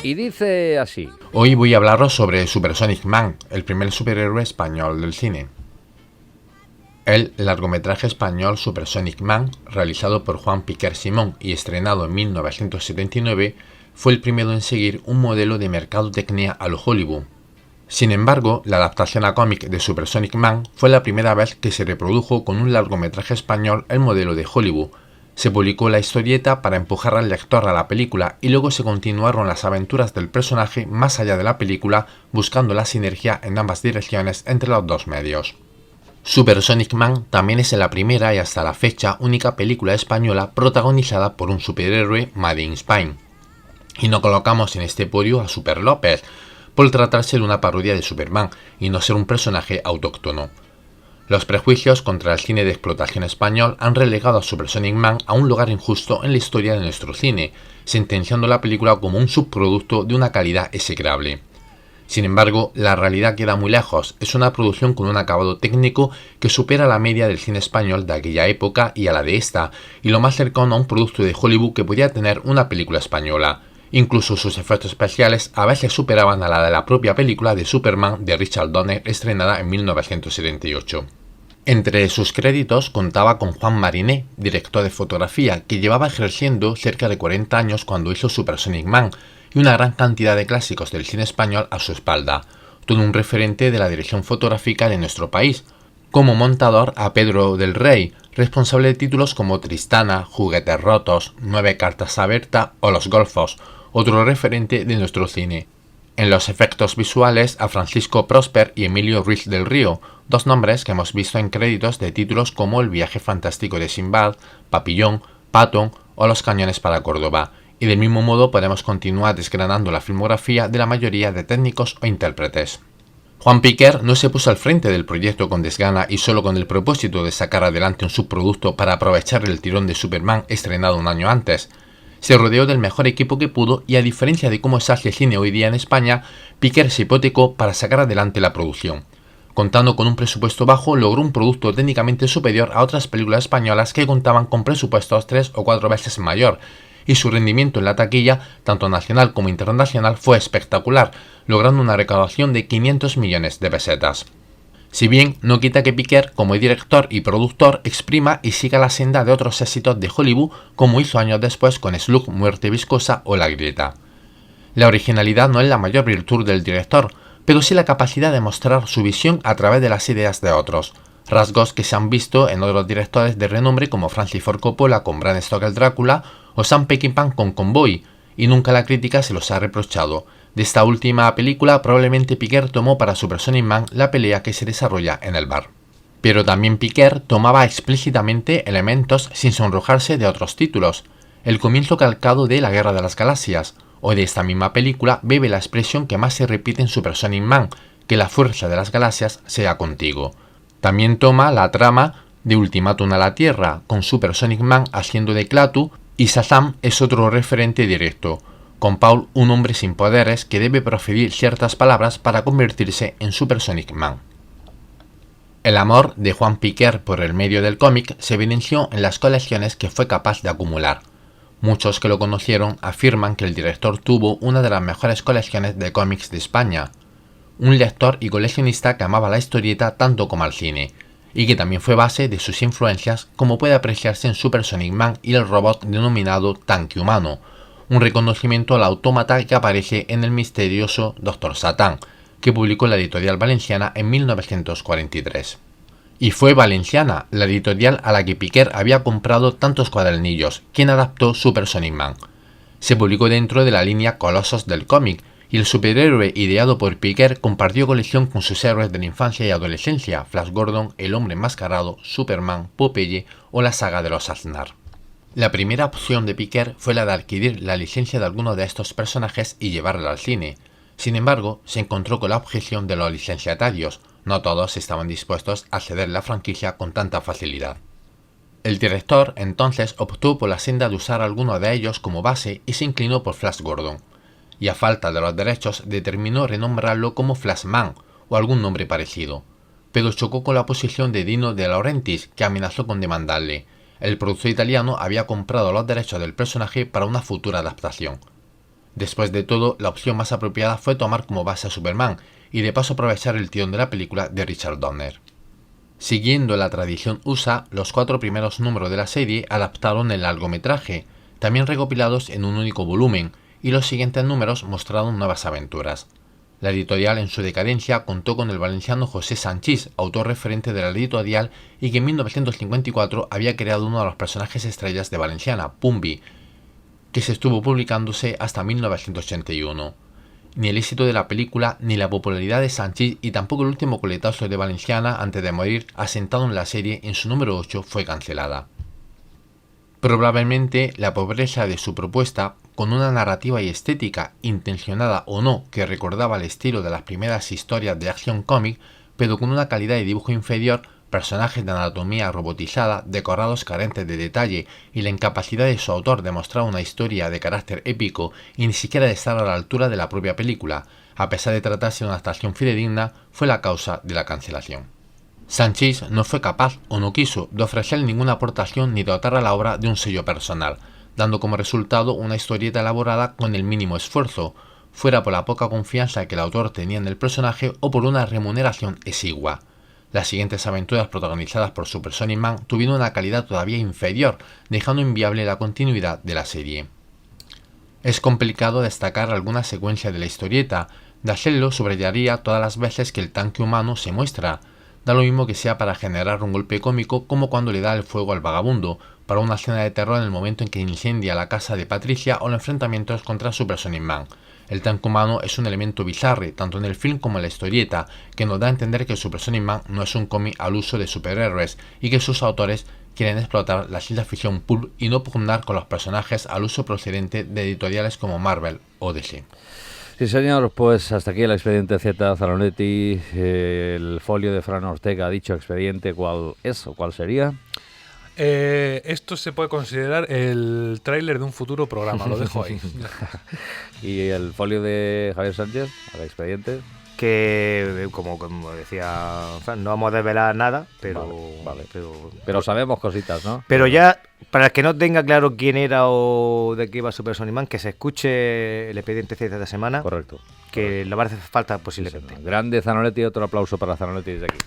Y dice así. Hoy voy a hablaros sobre Supersonic Man, el primer superhéroe español del cine. El largometraje español Supersonic Man, realizado por Juan Piquer Simón y estrenado en 1979, fue el primero en seguir un modelo de mercadotecnia a lo Hollywood. Sin embargo, la adaptación a cómic de Supersonic Man fue la primera vez que se reprodujo con un largometraje español el modelo de Hollywood. Se publicó la historieta para empujar al lector a la película y luego se continuaron las aventuras del personaje más allá de la película, buscando la sinergia en ambas direcciones entre los dos medios. Supersonic Man también es la primera y hasta la fecha única película española protagonizada por un superhéroe made in Spain. Y no colocamos en este podio a Super López, por tratarse de una parodia de Superman y no ser un personaje autóctono. Los prejuicios contra el cine de explotación español han relegado a Supersonic Man a un lugar injusto en la historia de nuestro cine, sentenciando la película como un subproducto de una calidad execrable. Sin embargo, la realidad queda muy lejos, es una producción con un acabado técnico que supera la media del cine español de aquella época y a la de esta, y lo más cercano a un producto de Hollywood que podía tener una película española. Incluso sus efectos especiales a veces superaban a la de la propia película de Superman de Richard Donner estrenada en 1978. Entre sus créditos contaba con Juan Mariné, director de fotografía, que llevaba ejerciendo cerca de 40 años cuando hizo Supersonic Man, y una gran cantidad de clásicos del cine español a su espalda, todo un referente de la dirección fotográfica de nuestro país. Como montador a Pedro del Rey, responsable de títulos como Tristana, Juguetes Rotos, 9 cartas a Berta o Los Golfos, otro referente de nuestro cine. En los efectos visuales a Francisco Prosper y Emilio Ruiz del Río, dos nombres que hemos visto en créditos de títulos como El viaje fantástico de Sinbad, Papillón, Patton o Los cañones para Córdoba, y del mismo modo podemos continuar desgranando la filmografía de la mayoría de técnicos o intérpretes. Juan Piquer no se puso al frente del proyecto con desgana y solo con el propósito de sacar adelante un subproducto para aprovechar el tirón de Superman estrenado un año antes. Se rodeó del mejor equipo que pudo y, a diferencia de cómo se hace cine hoy día en España, Piquer se hipotecó para sacar adelante la producción. Contando con un presupuesto bajo, logró un producto técnicamente superior a otras películas españolas que contaban con presupuestos 3 o 4 veces mayor, y su rendimiento en la taquilla, tanto nacional como internacional, fue espectacular, logrando una recaudación de 500 millones de pesetas. Si bien no quita que Piquer, como director y productor, exprima y siga la senda de otros éxitos de Hollywood, como hizo años después con Slug, Muerte Viscosa o La Grieta. La originalidad no es la mayor virtud del director, pero sí la capacidad de mostrar su visión a través de las ideas de otros, rasgos que se han visto en otros directores de renombre como Francis Ford Coppola con Bram Stoker Drácula o Sam Peckinpah con Convoy, y nunca la crítica se los ha reprochado. De esta última película probablemente Piquer tomó para Supersonic Man la pelea que se desarrolla en el bar. Pero también Piquer tomaba explícitamente elementos sin sonrojarse de otros títulos. El comienzo calcado de La Guerra de las Galaxias, o de esta misma película, bebe la expresión que más se repite en Supersonic Man, que la fuerza de las galaxias sea contigo. También toma la trama de Ultimátum a la Tierra, con Supersonic Man haciendo de Klaatu, y Shazam es otro referente directo, con Paul un hombre sin poderes que debe proferir ciertas palabras para convertirse en Supersonic Man. El amor de Juan Piquer por el medio del cómic se evidenció en las colecciones que fue capaz de acumular. Muchos que lo conocieron afirman que el director tuvo una de las mejores colecciones de cómics de España, un lector y coleccionista que amaba la historieta tanto como al cine, y que también fue base de sus influencias, como puede apreciarse en Supersonic Man y el robot denominado Tanque Humano, un reconocimiento al autómata que aparece en el misterioso Dr. Satán, que publicó la editorial valenciana en 1943. Y fue Valenciana, la editorial a la que Piquer había comprado tantos cuadernillos, quien adaptó Supersonic Man. Se publicó dentro de la línea Colosos del cómic, y el superhéroe ideado por Piquer compartió colección con sus héroes de la infancia y adolescencia, Flash Gordon, El Hombre Enmascarado, Superman, Popeye o la saga de los Aznar. La primera opción de Piquer fue la de adquirir la licencia de alguno de estos personajes y llevarla al cine. Sin embargo, se encontró con la objeción de los licenciatarios. No todos estaban dispuestos a ceder la franquicia con tanta facilidad. El director entonces optó por la senda de usar alguno de ellos como base y se inclinó por Flash Gordon, y a falta de los derechos determinó renombrarlo como Flashman o algún nombre parecido, pero chocó con la oposición de Dino De Laurentiis, que amenazó con demandarle. El productor italiano había comprado los derechos del personaje para una futura adaptación. Después de todo, la opción más apropiada fue tomar como base a Superman y de paso aprovechar el tirón de la película de Richard Donner. Siguiendo la tradición USA, los 4 primeros números de la serie adaptaron el largometraje, también recopilados en un único volumen, y los siguientes números mostraron nuevas aventuras. La editorial en su decadencia contó con el valenciano José Sanchís, autor referente de la editorial y que en 1954 había creado uno de los personajes estrellas de Valenciana, Pumbi, que se estuvo publicándose hasta 1981. Ni el éxito de la película, ni la popularidad de Sanchís y tampoco el último coletazo de Valenciana antes de morir, asentado en la serie en su número 8, fue cancelada. Probablemente la pobreza de su propuesta, con una narrativa y estética, intencionada o no, que recordaba el estilo de las primeras historias de acción cómic, pero con una calidad de dibujo inferior, personajes de anatomía robotizada, decorados carentes de detalle y la incapacidad de su autor de mostrar una historia de carácter épico y ni siquiera de estar a la altura de la propia película, a pesar de tratarse de una adaptación fidedigna, fue la causa de la cancelación. Sanchís no fue capaz o no quiso de ofrecer ninguna aportación ni dotar a la obra de un sello personal, dando como resultado una historieta elaborada con el mínimo esfuerzo, fuera por la poca confianza que el autor tenía en el personaje o por una remuneración exigua. Las siguientes aventuras protagonizadas por Super Sonic Man tuvieron una calidad todavía inferior, dejando inviable la continuidad de la serie. Es complicado destacar alguna secuencia de la historieta, de hacerlo subrayaría todas las veces que el tanque humano se muestra. Da lo mismo que sea para generar un golpe cómico como cuando le da el fuego al vagabundo, para una escena de terror en el momento en que incendia la casa de Patricia o los enfrentamientos contra Super Sonic Man. El tanque humano es un elemento bizarre, tanto en el film como en la historieta, que nos da a entender que Super Sonic Man no es un cómic al uso de superhéroes y que sus autores quieren explotar la ciencia ficción pulp y no pugnar con los personajes al uso procedente de editoriales como Marvel o DC. Sí, señor, pues hasta aquí el expediente Z Zanonetti, el folio de Fran Ortega ha dicho expediente, ¿cuál es o cuál sería? Esto se puede considerar el tráiler de un futuro programa, lo dejo ahí. ¿Y el folio de Javier Sánchez, al expediente? Que, como decía Fran, no vamos a desvelar nada, pero, vale. Pero sabemos cositas, ¿no? Pero ya, para el que no tenga claro quién era o de qué iba Super Sonic Man, que se escuche el expediente Z de esta semana. Correcto. Que le va a hacer falta posiblemente. Sí, grande Zanonetti, otro aplauso para Zanonetti desde aquí.